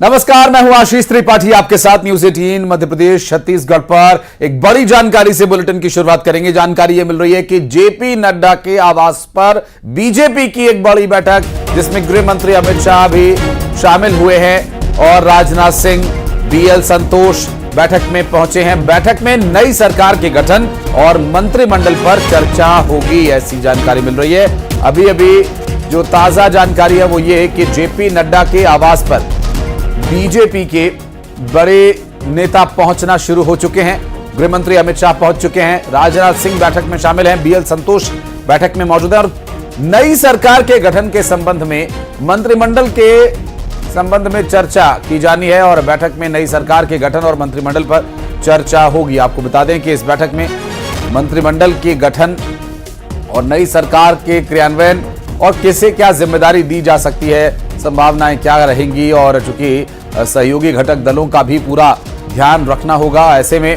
नमस्कार, मैं हूं आशीष त्रिपाठी आपके साथ न्यूज 18 मध्य प्रदेश छत्तीसगढ़ पर एक बड़ी जानकारी से बुलेटिन की शुरुआत करेंगे। जानकारी यह मिल रही है कि जेपी नड्डा के आवास पर बीजेपी की एक बड़ी बैठक, जिसमें गृह मंत्री अमित शाह भी शामिल हुए हैं और राजनाथ सिंह, बीएल संतोष बैठक में पहुंचे हैं। बैठक में नई सरकार के गठन और मंत्रिमंडल पर चर्चा होगी, ऐसी जानकारी मिल रही है। अभी अभी जो ताजा जानकारी है वो ये है कि जेपी नड्डा के आवास पर बीजेपी के बड़े नेता पहुंचना शुरू हो चुके हैं। गृह मंत्री अमित शाह पहुंच चुके हैं, राजनाथ सिंह बैठक में शामिल हैं, बीएल संतोष बैठक में मौजूद है और नई सरकार के गठन के संबंध में, मंत्रिमंडल के संबंध में चर्चा की जानी है और बैठक में नई सरकार के गठन और मंत्रिमंडल पर चर्चा होगी। आपको बता दें कि इस बैठक में मंत्रिमंडल के गठन और नई सरकार के क्रियान्वयन और किसे क्या जिम्मेदारी दी जा सकती है, संभावनाएं क्या रहेंगी और चूंकि सहयोगी घटक दलों का भी पूरा ध्यान रखना होगा। ऐसे में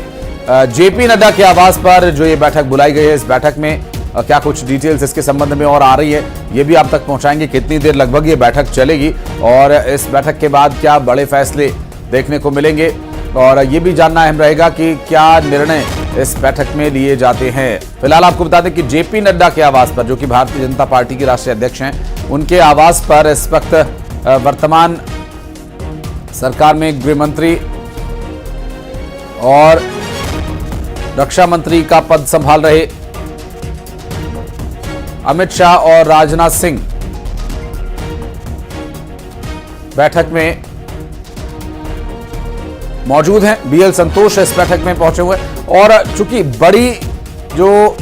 जेपी नड्डा के आवास पर जो ये बैठक बुलाई गई है, इस बैठक में क्या कुछ डिटेल्स इसके संबंध में और आ रही है, ये भी आप तक पहुंचाएंगे। कितनी देर लगभग ये बैठक चलेगी और इस बैठक के बाद क्या बड़े फैसले देखने को मिलेंगे और ये भी जानना अहम रहेगा कि क्या निर्णय इस बैठक में लिए जाते हैं। फिलहाल आपको बता दें कि जेपी नड्डा के आवास पर, जो कि भारतीय जनता पार्टी के राष्ट्रीय अध्यक्ष हैं, उनके आवास पर इस वक्त वर्तमान सरकार में गृह मंत्री और रक्षा मंत्री का पद संभाल रहे अमित शाह और राजनाथ सिंह बैठक में मौजूद हैं। बीएल संतोष इस बैठक में पहुंचे हुए और चूंकि बड़ी जो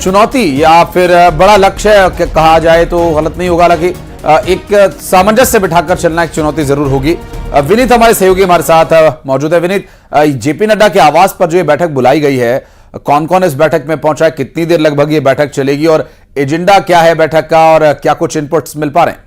चुनौती या फिर बड़ा लक्ष्य कहा जाए तो गलत नहीं होगा, हालांकि एक सामंजस्य बिठाकर चलना एक चुनौती जरूर होगी। विनीत हमारे सहयोगी हमारे साथ मौजूद है। विनीत, जेपी नड्डा के आवास पर जो ये बैठक बुलाई गई है, कौन कौन इस बैठक में पहुंचा है, कितनी देर लगभग ये बैठक चलेगी और एजेंडा क्या है बैठक का और क्या कुछ इनपुट्स मिल पा रहे हैं?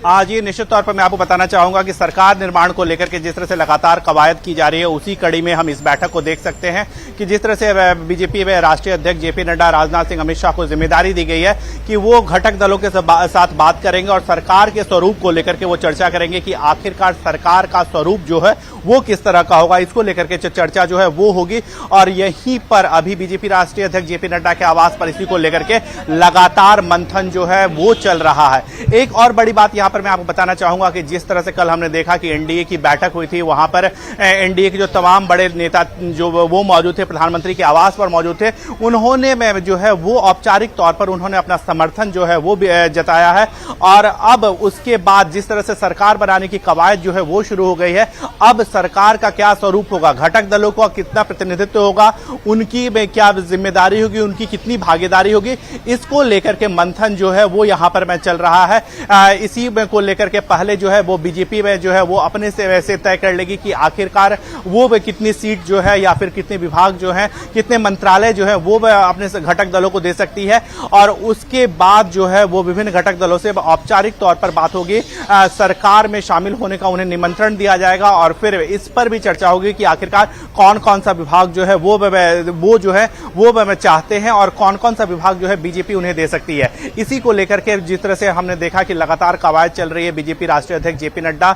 आज ये निश्चित तौर पर मैं आपको बताना चाहूंगा कि सरकार निर्माण को लेकर के जिस तरह से लगातार कवायद की जा रही है, उसी कड़ी में हम इस बैठक को देख सकते हैं कि जिस तरह से बीजेपी में राष्ट्रीय अध्यक्ष जेपी नड्डा, राजनाथ सिंह, अमित शाह को जिम्मेदारी दी गई है कि वो घटक दलों के साथ बात करेंगे और सरकार के स्वरूप को लेकर के वो चर्चा करेंगे कि आखिरकार सरकार का स्वरूप जो है वो किस तरह का होगा। इसको लेकर के चर्चा जो है वो होगी और यहीं पर अभी बीजेपी राष्ट्रीय अध्यक्ष जेपी नड्डा के आवास पर इसी को लेकर के लगातार मंथन जो है वो चल रहा है। एक और बड़ी बात यहां पर मैं आपको बताना चाहूंगा कि जिस तरह से कल हमने देखा कि एनडीए की बैठक हुई थी, वहां पर एनडीए के जो तमाम बड़े नेता जो वो मौजूद थे, प्रधानमंत्री के आवास पर मौजूद थे, उन्होंने जो है वो औपचारिक तौर पर उन्होंने अपना समर्थन जो है वो जताया है। और अब उसके बाद जिस तरह से सरकार बनाने की कवायद जो है वो शुरू हो गई है, अब सरकार का क्या स्वरूप होगा, घटक दलों का कितना प्रतिनिधित्व होगा, उनकी क्या जिम्मेदारी होगी, उनकी कितनी भागीदारी होगी, इसको लेकर के मंथन जो है वो यहां पर मैं चल रहा है। इसी को लेकर के पहले जो है वो बीजेपी में जो है वो अपने से वैसे तय कर लेगी कि आखिरकार वो कितनी सीट जो है या फिर कितने विभाग जो है, कितने मंत्रालय जो है वो अपने घटक दलों को दे सकती है और उसके बाद जो है वो विभिन्न घटक दलों से औपचारिक तौर पर बात होगी। सरकार में शामिल होने का उन्हें निमंत्रण दिया जाएगा और फिर इस पर भी चर्चा होगी कि आखिरकार कौन कौन सा विभाग जो है वो जो है वो चाहते हैं और कौन कौन सा विभाग जो है बीजेपी उन्हें दे सकती है। इसी को लेकर के जिस तरह से हमने देखा कि लगातार कवायद चल रही है, बीजेपी राष्ट्रीय अध्यक्ष जेपी नड्डा,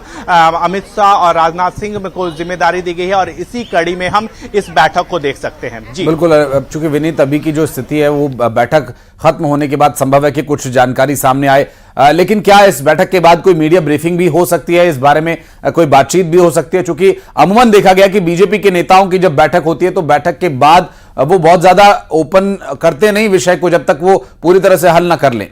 अमित शाह और राजनाथ सिंह को जिम्मेदारी दी गई है और इसी कड़ी में हम इस बैठक को देख सकते हैं। जी बिल्कुल, चूंकि विनीत अभी की जो स्थिति है वो बैठक खत्म होने के बाद संभव है कि कुछ जानकारी सामने आए, लेकिन क्या इस बैठक के बाद कोई मीडिया ब्रीफिंग भी हो सकती है, इस बारे में कोई बातचीत भी हो सकती है? चूंकि अमूमन देखा गया कि बीजेपी के नेताओं की जब बैठक होती है तो बैठक के बाद वो बहुत ज्यादा ओपन करते नहीं विषय को, जब तक वो पूरी तरह से हल ना कर लें।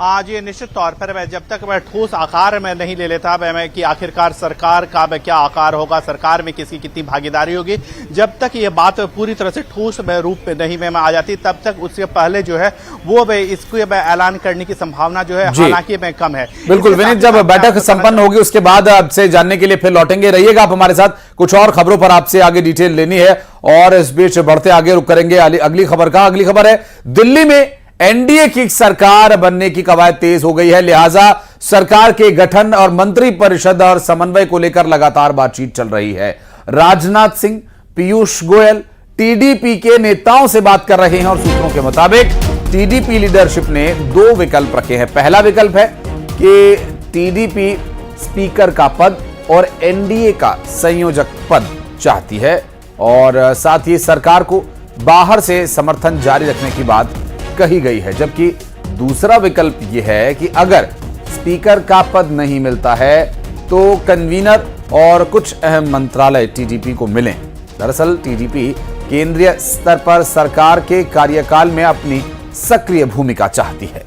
आज ये निश्चित तौर पर जब तक मैं ठोस आकार में नहीं ले लेता मैं कि आखिरकार सरकार का क्या आकार होगा, सरकार में किसकी कितनी भागीदारी होगी, जब तक ये बात पूरी तरह से ठोस रूप में नहीं में आ जाती, तब तक उससे पहले जो है वो इसको ऐलान करने की संभावना जो है हालांकि में कम है। बिल्कुल विनीत, जब बैठक संपन्न होगी उसके बाद आपसे जानने के लिए फिर लौटेंगे। रहिएगा आप हमारे साथ, कुछ और खबरों पर आपसे आगे डिटेल लेनी है और इस बीच बढ़ते आगे रुक करेंगे अगली खबर का। अगली खबर है दिल्ली में एनडीए की सरकार बनने की कवायद तेज हो गई है, लिहाजा सरकार के गठन और मंत्रिपरिषद और समन्वय को लेकर लगातार बातचीत चल रही है। राजनाथ सिंह, पीयूष गोयल, टीडीपी के नेताओं से बात कर रहे हैं और सूत्रों के मुताबिक टीडीपी लीडरशिप ने दो विकल्प रखे हैं। पहला विकल्प है कि टीडीपी स्पीकर का पद और एनडीए का संयोजक पद चाहती है और साथ ही सरकार को बाहर से समर्थन जारी रखने की बात कही गई है। जबकि दूसरा विकल्प यह है कि अगर स्पीकर का पद नहीं मिलता है तो कन्वीनर और कुछ अहम मंत्रालय टीडीपी को मिलें। दरअसल टीडीपी केंद्रीय स्तर पर सरकार के कार्यकाल में अपनी सक्रिय भूमिका चाहती है।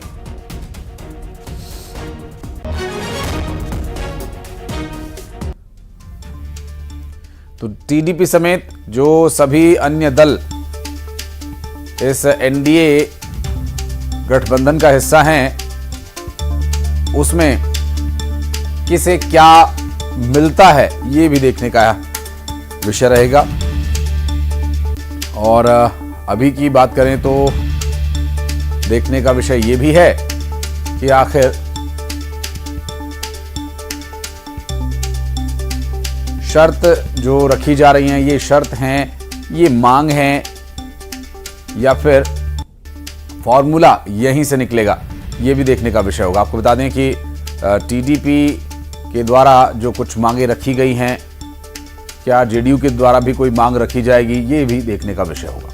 तो टीडीपी समेत जो सभी अन्य दल इस एनडीए गठबंधन का हिस्सा हैं, उसमें किसे क्या मिलता है ये भी देखने का विषय रहेगा। और अभी की बात करें तो देखने का विषय ये भी है कि आखिर शर्त जो रखी जा रही हैं, ये शर्त हैं, ये मांग हैं या फिर फॉर्मूला यहीं से निकलेगा, ये भी देखने का विषय होगा। आपको बता दें कि टीडीपी के द्वारा जो कुछ मांगे रखी गई हैं, क्या जेडीयू के द्वारा भी कोई मांग रखी जाएगी, ये भी देखने का विषय होगा।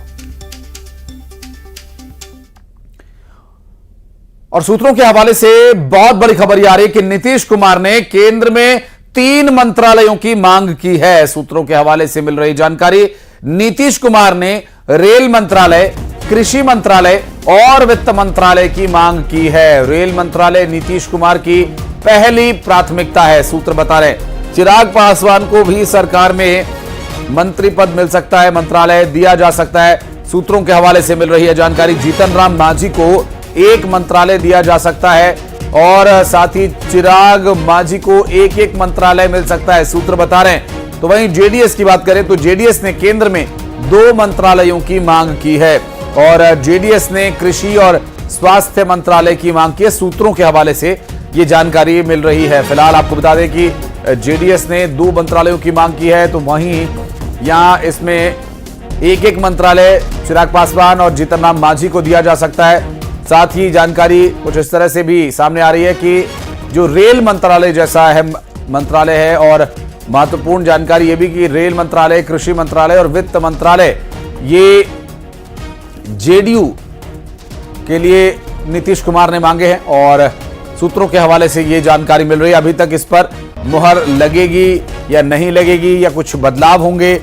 और सूत्रों के हवाले से बहुत बड़ी खबर यह आ रही है कि नीतीश कुमार ने केंद्र में 3 मंत्रालयों की मांग की है। सूत्रों के हवाले से मिल रही जानकारी, नीतीश कुमार ने रेल मंत्रालय, कृषि मंत्रालय और वित्त मंत्रालय की मांग की है। रेल मंत्रालय नीतीश कुमार की पहली प्राथमिकता है। सूत्र बता रहे चिराग पासवान को भी सरकार में मंत्री पद मिल सकता है, मंत्रालय दिया जा सकता है। सूत्रों के हवाले से मिल रही है जानकारी, जीतन राम मांझी को एक मंत्रालय दिया जा सकता है और साथ ही चिराग मांझी को एक मंत्रालय मिल सकता है, सूत्र बता रहे हैं। तो वहीं जेडीएस की बात करें तो जेडीएस ने केंद्र में 2 मंत्रालयों की मांग की है और जेडीएस ने कृषि और स्वास्थ्य मंत्रालय की मांग की है। सूत्रों के हवाले से ये जानकारी मिल रही है। फिलहाल आपको बता दें कि जेडीएस ने 2 मंत्रालयों की मांग की है, तो वहीं यहां इसमें एक मंत्रालय चिराग पासवान और जीतन राम मांझी को दिया जा सकता है। साथ ही जानकारी कुछ इस तरह से भी सामने आ रही है कि जो रेल मंत्रालय जैसा अहम मंत्रालय है और महत्वपूर्ण जानकारी यह भी कि रेल मंत्रालय, कृषि मंत्रालय और वित्त मंत्रालय ये जेडीयू के लिए नीतीश कुमार ने मांगे हैं और सूत्रों के हवाले से ये जानकारी मिल रही है। अभी तक इस पर मुहर लगेगी या नहीं लगेगी या कुछ बदलाव होंगे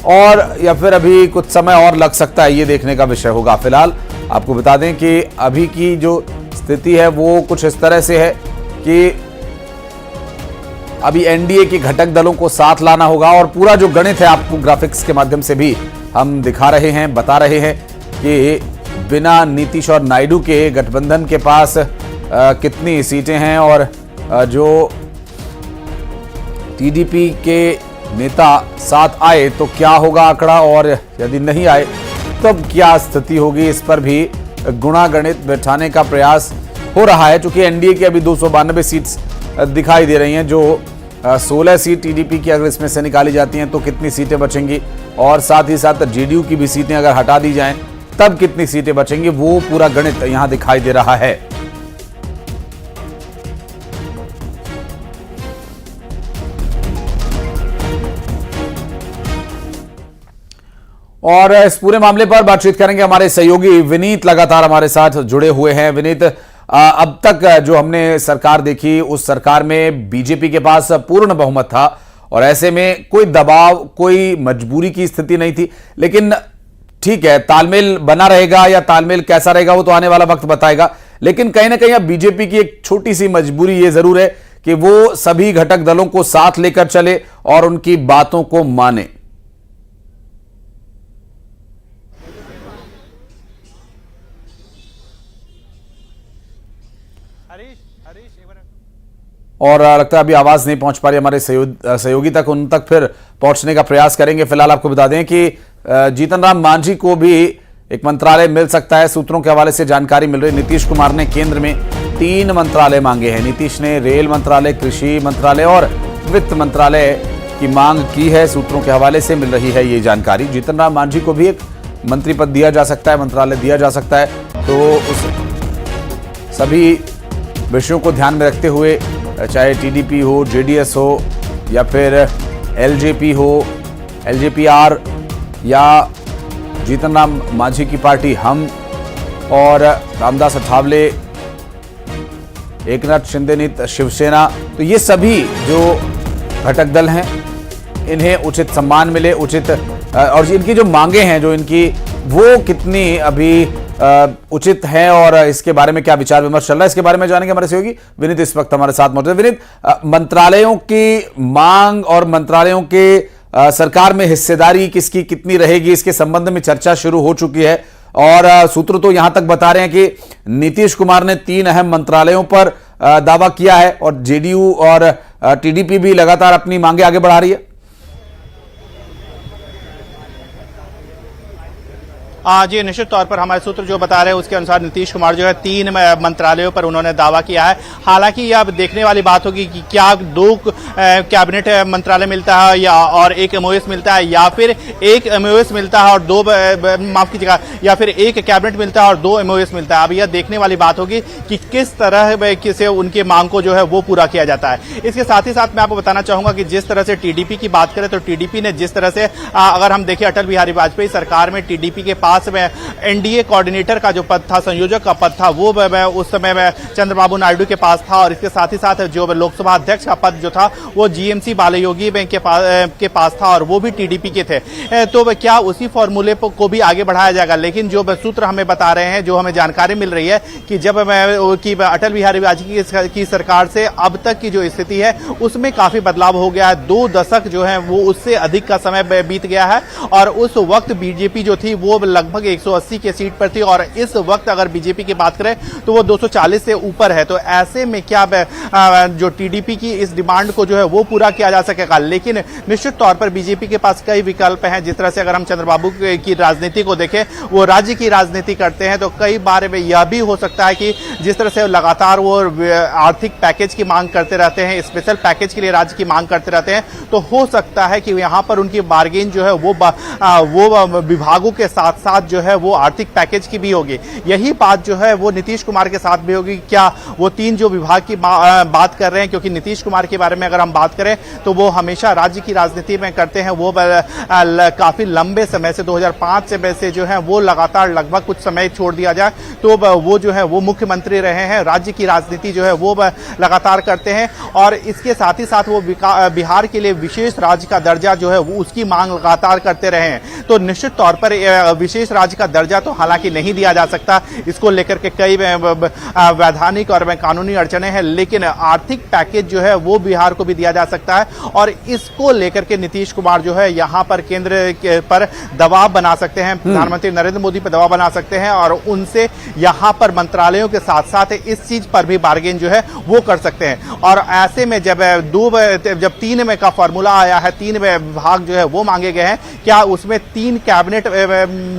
और या फिर अभी कुछ समय और लग सकता है, ये देखने का विषय होगा। फिलहाल आपको बता दें कि अभी की जो स्थिति है वो कुछ इस तरह से है कि अभी एनडीए के घटक दलों को साथ लाना होगा और पूरा जो गणित है आपको ग्राफिक्स के माध्यम से भी हम दिखा रहे हैं, बता रहे हैं कि बिना नीतीश और नायडू के गठबंधन के पास कितनी सीटें हैं और जो टीडीपी के नेता साथ आए तो क्या होगा आंकड़ा और यदि नहीं आए तब क्या स्थिति होगी, इस पर भी गुणा गणित बैठाने का प्रयास हो रहा है। चूंकि एनडीए की अभी 292 सीट्स दिखाई दे रही हैं, जो 16 सीट टीडीपी की अगर इसमें से निकाली जाती हैं तो कितनी सीटें बचेंगी और साथ ही साथ जेडीयू की भी सीटें अगर हटा दी जाएं तब कितनी सीटें बचेंगी, वो पूरा गणित यहां दिखाई दे रहा है। और इस पूरे मामले पर बातचीत करेंगे हमारे सहयोगी विनीत, लगातार हमारे साथ जुड़े हुए हैं। विनीत, अब तक जो हमने सरकार देखी उस सरकार में बीजेपी के पास पूर्ण बहुमत था और ऐसे में कोई दबाव, कोई मजबूरी की स्थिति नहीं थी, लेकिन ठीक है तालमेल बना रहेगा या तालमेल कैसा रहेगा वो तो आने वाला वक्त बताएगा। लेकिन कहीं ना कहीं अब बीजेपी की एक छोटी सी मजबूरी ये जरूर है कि वो सभी घटक दलों को साथ लेकर चले और उनकी बातों को माने। और लगता है अभी आवाज नहीं पहुंच पा रही हमारे सहयोगी तक, उन तक फिर पहुंचने का प्रयास करेंगे। फिलहाल आपको बता दें कि जीतन राम मांझी को भी एक मंत्रालय मिल सकता है। सूत्रों के हवाले से जानकारी मिल रही, नीतीश कुमार ने केंद्र में 3 मंत्रालय मांगे हैं। नीतीश ने रेल मंत्रालय, कृषि मंत्रालय और वित्त मंत्रालय की मांग की है। सूत्रों के हवाले से मिल रही है ये जानकारी। जीतन राम मांझी को भी एक मंत्री पद दिया जा सकता है, मंत्रालय दिया जा सकता है। तो उस सभी विषयों को ध्यान में रखते हुए चाहे टीडीपी हो, जेडीएस हो या फिर एलजेपी हो, एलजेपीआर या जीतन राम मांझी की पार्टी हम और रामदास अठावले, एकनाथ शिंदेनीत शिवसेना, तो ये सभी जो घटक दल हैं इन्हें उचित सम्मान मिले, उचित और इनकी जो मांगे हैं जो इनकी वो कितनी अभी उचित हैं और इसके बारे में क्या विचार विमर्श चल रहा है, इसके बारे में जानेंगे हमारे सहयोगी विनीत इस वक्त हमारे साथ मौजूद है। विनीत, मंत्रालयों की मांग और मंत्रालयों के सरकार में हिस्सेदारी किसकी कितनी रहेगी, इसके संबंध में चर्चा शुरू हो चुकी है और सूत्र तो यहां तक बता रहे हैं कि नीतीश कुमार ने 3 अहम मंत्रालयों पर दावा किया है और जेडीयू और टीडीपी भी लगातार अपनी मांगे आगे बढ़ा रही है। जी, निश्चित तौर पर हमारे सूत्र जो बता रहे हैं उसके अनुसार नीतीश कुमार जो है 3 मंत्रालयों पर उन्होंने दावा किया है। हालांकि यह अब देखने वाली बात होगी कि क्या 2 कैबिनेट मंत्रालय मिलता है या और 1 एमओएस मिलता है या फिर 1 एमओएस मिलता है और 2 माफ कीजिएगा या फिर 1 कैबिनेट मिलता है और 2 एमओएस मिलता है। अब यह देखने वाली बात होगी कि किस तरह से उनके मांग को जो है वो पूरा किया जाता है। इसके साथ ही साथ मैं आपको बताना चाहूंगा कि जिस तरह से टीडीपी की बात करें तो टीडीपी ने जिस तरह से अगर हम देखें अटल बिहारी वाजपेयी सरकार में टीडीपी के पास में एनडीए कोऑर्डिनेटर का जो पद था, संयोजक का पद था, वो उस समय में चंद्रबाबू नायडू के पास था और इसके साथ ही साथ जो लोकसभा अध्यक्ष का पद जो था वो जीएमसी बालायोगी के पास था और वो भी टीडीपी के थे। तो क्या उसी फॉर्मूले को भी आगे बढ़ाया जाएगा? लेकिन जो सूत्र हमें बता रहे हैं, जो हमें जानकारी मिल रही है कि जब अटल बिहारी वाजपेयी की सरकार से अब तक की जो स्थिति है उसमें काफी बदलाव हो गया है। 2 दशक जो है वो उससे अधिक का समय बीत गया है और उस वक्त बीजेपी जो थी वो लगभग 180 के सीट पर थी और इस वक्त अगर बीजेपी की बात करें तो वो 240 से ऊपर है। तो ऐसे में क्या जो टीडीपी की इस डिमांड को जो है वो पूरा किया जा सकेगा? लेकिन निश्चित तौर पर बीजेपी के पास कई विकल्प हैं। जिस तरह से अगर हम चंद्रबाबू की राजनीति को देखें, वो राज्य की राजनीति करते हैं, तो कई बार में यह भी हो सकता है कि जिस तरह से लगातार वो आर्थिक पैकेज की मांग करते रहते हैं, स्पेशल पैकेज के लिए राज्य की मांग करते रहते हैं, तो हो सकता है कि यहां पर उनकी बार्गेन जो है वो विभागों के साथ साथ जो है वो आर्थिक पैकेज की भी होगी। यही बात जो है वो नीतीश कुमार के साथ भी होगी। क्या वो 3 जो विभाग की बात कर रहे हैं, क्योंकि नीतीश कुमार के बारे में अगर हम बात करें तो वो हमेशा राज्य की राजनीति में करते हैं। वो काफी लंबे समय से 2005 से जो है वो लगातार लगभग कुछ समय छोड़ दिया जाए तो वो जो है वो मुख्यमंत्री रहे हैं, राज्य की राजनीति जो है वो लगातार करते हैं और इसके साथ ही साथ वो बिहार के लिए विशेष राज्य का दर्जा जो है वो उसकी मांग लगातार करते रहे हैं। तो निश्चित तौर पर विशेष राज्य का दर्जा तो हालांकि नहीं दिया जा सकता, इसको लेकर के कई वैधानिक और कानूनी अड़चने हैं, लेकिन आर्थिक पैकेज जो है वो बिहार को भी दिया जा सकता है और इसको लेकर के नीतीश कुमार जो है यहां पर केंद्र पर दबाव बना सकते हैं, प्रधानमंत्री नरेंद्र मोदी पर दबाव बना सकते हैं और उनसे यहां पर मंत्रालयों के साथ साथ इस चीज पर भी बार्गेन जो है वो कर सकते हैं। और ऐसे में जब 3 में का फॉर्मूला आया है, 3 विभाग जो है वो मांगे गए हैं, क्या उसमें 3 कैबिनेट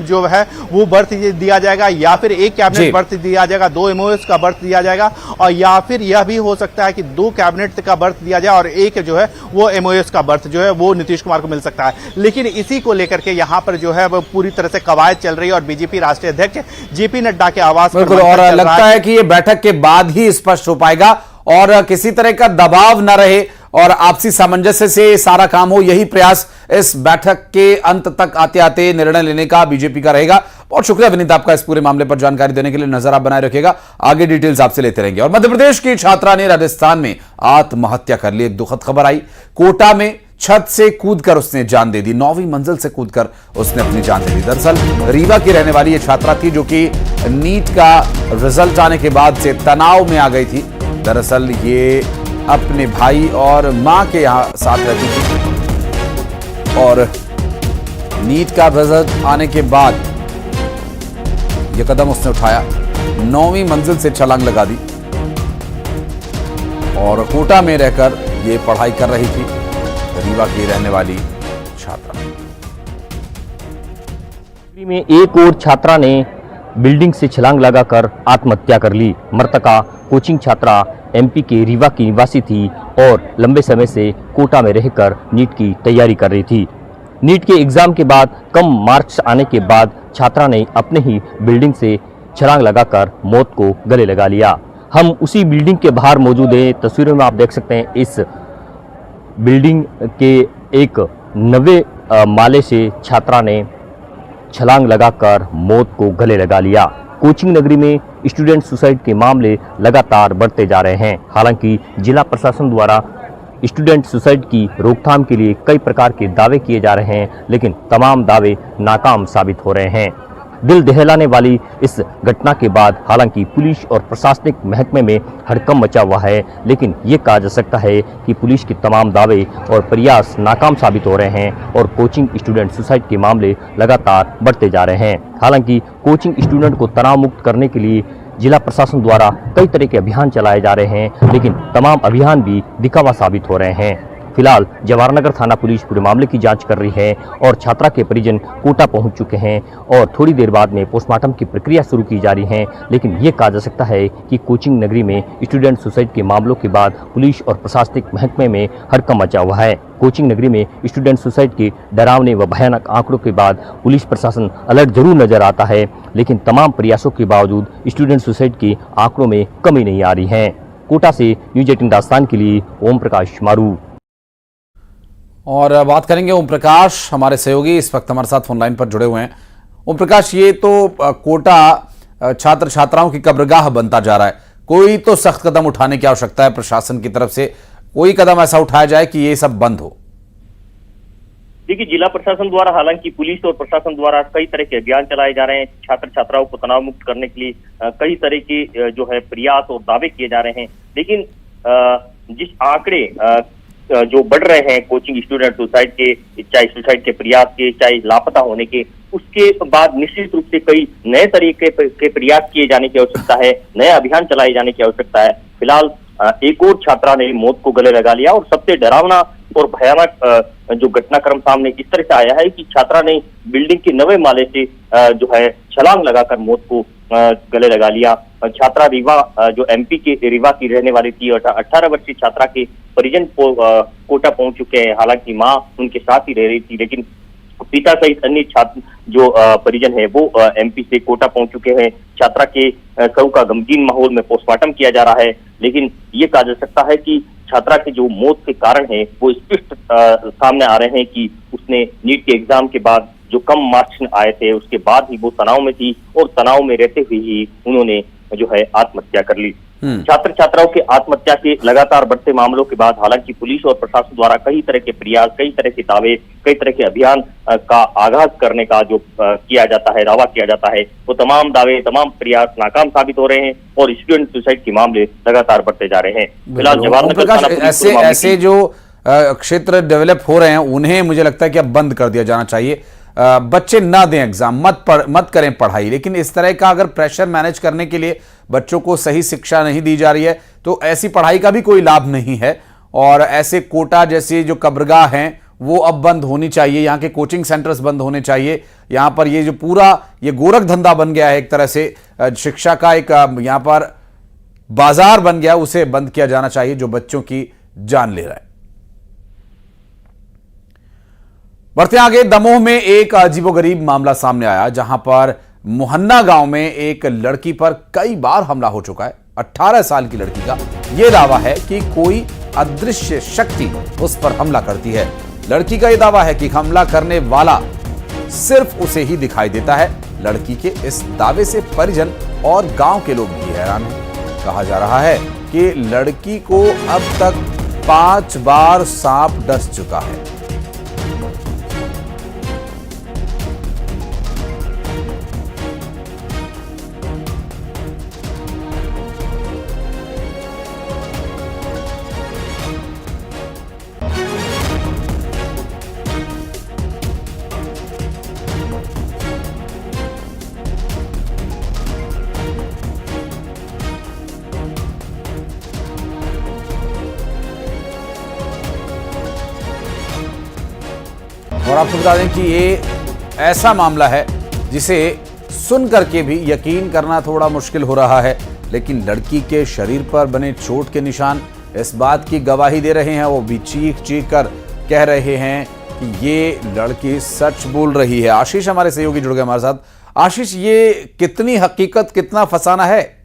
जो है वो बर्थ दिया जाएगा या फिर 1 कैबिनेट बर्थ दिया जाएगा, 2 एमओएस का बर्थ दिया जाएगा और या फिर यह भी हो सकता है कि 2 कैबिनेट का बर्थ दिया जाए और 1 जो है वो एमओएस का बर्थ जो है वो नीतीश कुमार को मिल सकता है। लेकिन इसी को लेकर के यहां पर जो है वो पूरी तरह से कवायद चल रही है और बीजेपी राष्ट्रीय अध्यक्ष जेपी नड्डा के आवास पर और लगता है कि ये बैठक के बाद ही स्पष्ट हो पाएगा और किसी तरह का दबाव न रहे और आपसी सामंजस्य से सारा काम हो, यही प्रयास इस बैठक के अंत तक आते आते निर्णय लेने का बीजेपी का रहेगा। बहुत शुक्रिया विनीत आपका इस पूरे मामले पर जानकारी देने के लिए। नजर आप बनाए रखिएगा, आगे डिटेल्स आपसे लेते रहेंगे। और मध्य प्रदेश की छात्रा ने राजस्थान में आत्महत्या कर ली। एक दुखद खबर आई, कोटा में छत से कूदकर उसने जान दे दी। 9वीं मंजिल से कूदकर उसने अपनी जान दे दी। दरअसल रीवा की रहने वाली यह छात्रा थी जो कि नीट का रिजल्ट आने के बाद से तनाव में आ गई थी। दरअसल ये अपने भाई और मां के यहां साथ रहती थी और नीट का रिजल्ट आने के बाद यह कदम उसने उठाया, 9वीं मंजिल से छलांग लगा दी और कोटा में रहकर ये पढ़ाई कर रही थी। रीवा की रहने वाली छात्रा में एक और छात्रा ने बिल्डिंग से छलांग लगाकर आत्महत्या कर ली। मृतका कोचिंग छात्रा एमपी के रीवा की निवासी थी और लंबे समय से कोटा में रहकर नीट की तैयारी कर रही थी। नीट के एग्जाम के बाद कम मार्क्स आने के बाद छात्रा ने अपने ही बिल्डिंग से छलांग लगाकर मौत को गले लगा लिया। हम उसी बिल्डिंग के बाहर मौजूद हैं। तस्वीरों में आप देख सकते हैं इस बिल्डिंग के एक 90 माले से छात्रा ने छलांग लगाकर मौत को गले लगा लिया। कोचिंग नगरी में स्टूडेंट सुसाइड के मामले लगातार बढ़ते जा रहे हैं। हालांकि जिला प्रशासन द्वारा स्टूडेंट सुसाइड की रोकथाम के लिए कई प्रकार के दावे किए जा रहे हैं, लेकिन तमाम दावे नाकाम साबित हो रहे हैं। दिल दहलाने वाली इस घटना के बाद हालांकि पुलिस और प्रशासनिक महकमे में हड़कंप मचा हुआ है, लेकिन ये कहा जा सकता है कि पुलिस के तमाम दावे और प्रयास नाकाम साबित हो रहे हैं और कोचिंग स्टूडेंट सुसाइड के मामले लगातार बढ़ते जा रहे हैं। हालांकि कोचिंग स्टूडेंट को तनाव मुक्त करने के लिए जिला प्रशासन द्वारा कई तरह के अभियान चलाए जा रहे हैं, लेकिन तमाम अभियान भी दिखावा साबित हो रहे हैं। फिलहाल जवाहरनगर थाना पुलिस पूरे मामले की जांच कर रही है और छात्रा के परिजन कोटा पहुंच चुके हैं और थोड़ी देर बाद में पोस्टमार्टम की प्रक्रिया शुरू की जा रही है। लेकिन ये कहा जा सकता है कि कोचिंग नगरी में स्टूडेंट सुसाइड के मामलों के बाद पुलिस और प्रशासनिक महकमे में हड़कंप मचा हुआ है। कोचिंग नगरी में स्टूडेंट सुसाइड के डरावने व भयानक आंकड़ों के बाद पुलिस प्रशासन अलर्ट जरूर नजर आता है, लेकिन तमाम प्रयासों के बावजूद स्टूडेंट सुसाइड के आंकड़ों में कमी नहीं आ रही है। कोटा से न्यूज 18 राजस्थान के लिए ओम प्रकाश मारू। और बात करेंगे ओम प्रकाश, हमारे सहयोगी इस वक्त हमारे साथ फोनलाइन पर जुड़े हुए हैं। ओम प्रकाश, ये तो कोटा छात्र छात्राओं की कब्रगाह बनता जा रहा है। कोई तो सख्त कदम उठाने की आवश्यकता है प्रशासन की तरफ से, कोई कदम ऐसा उठाया जाए कि ये सब बंद हो। देखिए, जिला प्रशासन द्वारा हालांकि पुलिस और प्रशासन द्वारा कई तरह के अभियान चलाए जा रहे हैं। छात्र छात्राओं को तनाव मुक्त करने के लिए कई तरह के जो है प्रयास और दावे किए जा रहे हैं, लेकिन जिस आंकड़े जो बढ़ रहे हैं कोचिंग स्टूडेंट सुसाइड के, चाहे सुसाइड के प्रयास के, चाहे लापता होने के, उसके बाद निश्चित रूप से कई नए तरीके के प्रयास किए जाने की आवश्यकता है, नए अभियान चलाए जाने की आवश्यकता है। फिलहाल एक और छात्रा ने मौत को गले लगा लिया और सबसे डरावना और भयानक जो घटनाक्रम सामने इस तरह से आया है कि छात्रा ने बिल्डिंग के 90 माले से जो है छलांग लगाकर मौत को गले लगा लिया। छात्रा रीवा जो एमपी के रीवा की रहने वाली थी। 18 वर्षीय छात्रा के परिजन कोटा पहुंच चुके हैं। हालांकि मां उनके साथ ही रह रही थी, लेकिन पिता सहित अन्य छात्र जो परिजन है वो एमपी से कोटा पहुंच चुके हैं। छात्रा के शव का गमगीन माहौल में पोस्टमार्टम किया जा रहा है, लेकिन ये कहा जा सकता है कि छात्रा के जो मौत के कारण है वो स्पष्ट सामने आ रहे हैं कि उसने नीट के एग्जाम के बाद जो कम मार्क्स आए थे उसके बाद ही वो तनाव में थी और तनाव में रहते हुए ही उन्होंने जो है आत्महत्या कर ली। छात्र छात्राओं के आत्महत्या के लगातार बढ़ते मामलों के बाद हालांकि पुलिस और प्रशासन द्वारा कई तरह के प्रयास, कई तरह के दावे, कई तरह के अभियान का आगाज करने का जो किया जाता है, दावा किया जाता है, वो तमाम दावे, तमाम प्रयास नाकाम साबित हो रहे हैं और स्टूडेंट सुसाइड के मामले लगातार बढ़ते जा रहे हैं। फिलहाल जवाहरनगर ऐसे जो क्षेत्र डेवलप हो रहे हैं उन्हें मुझे लगता है कि अब बंद कर दिया जाना चाहिए। बच्चे ना दें एग्जाम, मत करें पढ़ाई, लेकिन इस तरह का अगर प्रेशर मैनेज करने के लिए बच्चों को सही शिक्षा नहीं दी जा रही है तो ऐसी पढ़ाई का भी कोई लाभ नहीं है। और ऐसे कोटा जैसे जो कब्रगाह हैं वो अब बंद होनी चाहिए, यहाँ के कोचिंग सेंटर्स बंद होने चाहिए। यहाँ पर ये जो पूरा ये गोरख धंधा बन गया है, एक तरह से शिक्षा का एक यहाँ पर बाजार बन गया, उसे बंद किया जाना चाहिए जो बच्चों की जान ले रहा है। बढ़ते आगे, दमोह में एक अजीबोगरीब मामला सामने आया जहां पर मुहन्ना गांव में एक लड़की पर कई बार हमला हो चुका है। 18 साल की लड़की का यह दावा है कि कोई अदृश्य शक्ति उस पर हमला करती है। लड़की का यह दावा है कि हमला करने वाला सिर्फ उसे ही दिखाई देता है। लड़की के इस दावे से परिजन और गांव के लोग भी हैरान हैं। कहा जा रहा है कि लड़की को अब तक 5 बार सांप डस चुका है। और आपको बता दें कि ये ऐसा मामला है जिसे सुन करके भी यकीन करना थोड़ा मुश्किल हो रहा है लेकिन लड़की के शरीर पर बने चोट के निशान इस बात की गवाही दे रहे हैं। वो भी चीख चीख कर कह रहे हैं कि ये लड़की सच बोल रही है। आशीष हमारे सहयोगी जुड़ गए हमारे साथ। आशीष, ये कितनी हकीकत, कितना फसाना है?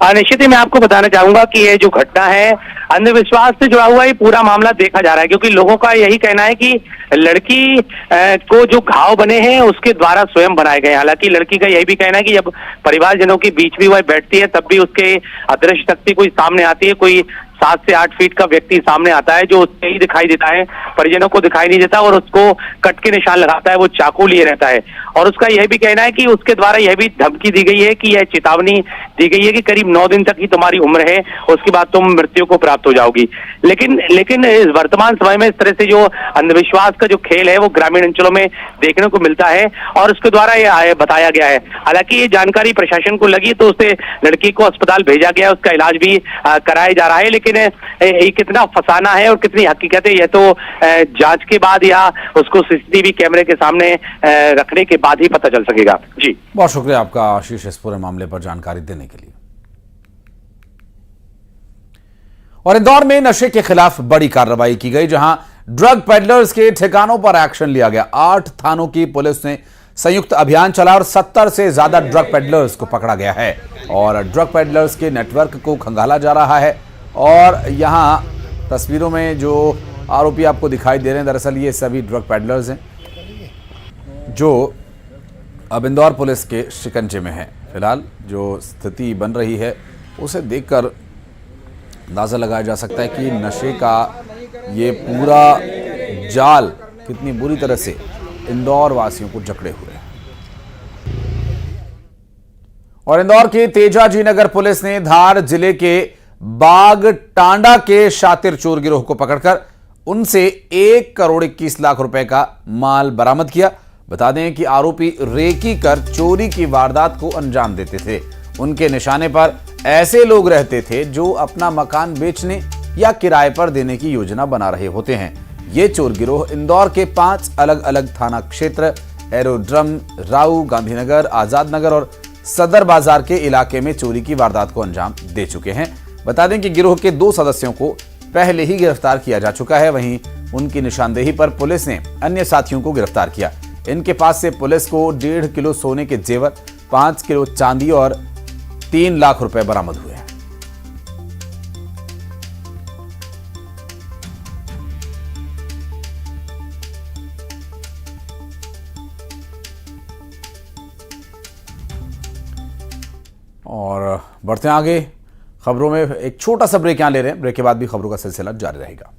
निश्चित ही मैं आपको बताना चाहूंगा कि ये जो घटना है अंधविश्वास से जुड़ा हुआ ये पूरा मामला देखा जा रहा है, क्योंकि लोगों का यही कहना है कि लड़की को जो घाव बने हैं उसके द्वारा स्वयं बनाए गए। हालांकि लड़की का यही भी कहना है कि जब परिवारजनों के बीच भी वह बैठती है तब भी उसके अदृश्य शक्ति कोई सामने आती है, कोई 7 से 8 फीट का व्यक्ति सामने आता है जो उससे ही दिखाई देता है, परिजनों को दिखाई नहीं देता और उसको कट के निशान लगाता है, वो चाकू लिए रहता है। और उसका यह भी कहना है कि उसके द्वारा यह भी धमकी दी गई है कि यह चेतावनी दी गई है कि करीब 9 दिन तक ही तुम्हारी उम्र है, उसके बाद तुम मृत्यु को प्राप्त हो जाओगी। लेकिन इस वर्तमान समय में इस तरह से जो अंधविश्वास का जो खेल है वो ग्रामीण अंचलों में देखने को मिलता है और उसके द्वारा यह बताया गया है। हालांकि ये जानकारी प्रशासन को लगी तो उसे लड़की को अस्पताल भेजा गया, उसका इलाज भी कराया जा रहा है। लेकिन ये कितना फसाना है और कितनी हकीकत है यह तो जांच के बाद या उसको सीसीटीवी कैमरे के सामने रखने के बाद ही पता चल सकेगा। जी, बहुत शुक्रिया आपका आशीष इस पूरे मामले पर जानकारी देने के लिए। और इंदौर में नशे के खिलाफ बड़ी कार्रवाई की गई, जहां ड्रग पेडलर्स के ठिकानों पर एक्शन लिया गया। 8 थानों की पुलिस ने संयुक्त अभियान चला और 70 से ज्यादा ड्रग पेडलर्स को पकड़ा गया है और ड्रग पेडलर्स के नेटवर्क को खंगाला जा रहा है। और यहां तस्वीरों में जो आरोपी आपको दिखाई दे रहे हैं, दरअसल ये सभी ड्रग पेडलर्स हैं जो अब इंदौर पुलिस के शिकंजे में हैं। फिलहाल जो स्थिति बन रही है उसे देखकर अंदाजा लगाया जा सकता है कि नशे का ये पूरा जाल कितनी बुरी तरह से इंदौर वासियों को जकड़े हुए है। और इंदौर के तेजाजी नगर पुलिस ने धार जिले के बाग टांडा के शातिर चोर गिरोह को पकड़कर उनसे 1 करोड़ 21 लाख रुपए का माल बरामद किया। बता दें कि आरोपी रेकी कर चोरी की वारदात को अंजाम देते थे। उनके निशाने पर ऐसे लोग रहते थे जो अपना मकान बेचने या किराए पर देने की योजना बना रहे होते हैं। ये चोर गिरोह इंदौर के 5 अलग अलग थाना क्षेत्र एरोड्रम, राऊ, गांधीनगर, आजाद नगर और सदर बाजार के इलाके में चोरी की वारदात को अंजाम दे चुके हैं। बता दें कि गिरोह के 2 सदस्यों को पहले ही गिरफ्तार किया जा चुका है। वहीं उनकी निशानदेही पर पुलिस ने अन्य साथियों को गिरफ्तार किया। इनके पास से पुलिस को 1.5 किलो सोने के जेवर, 5 किलो चांदी और 3 लाख रुपए बरामद हुए हैं। और बढ़ते हैं आगे खबरों में। एक छोटा सा ब्रेक यहां ले रहे हैं, ब्रेक के बाद भी खबरों का सिलसिला जारी रहेगा।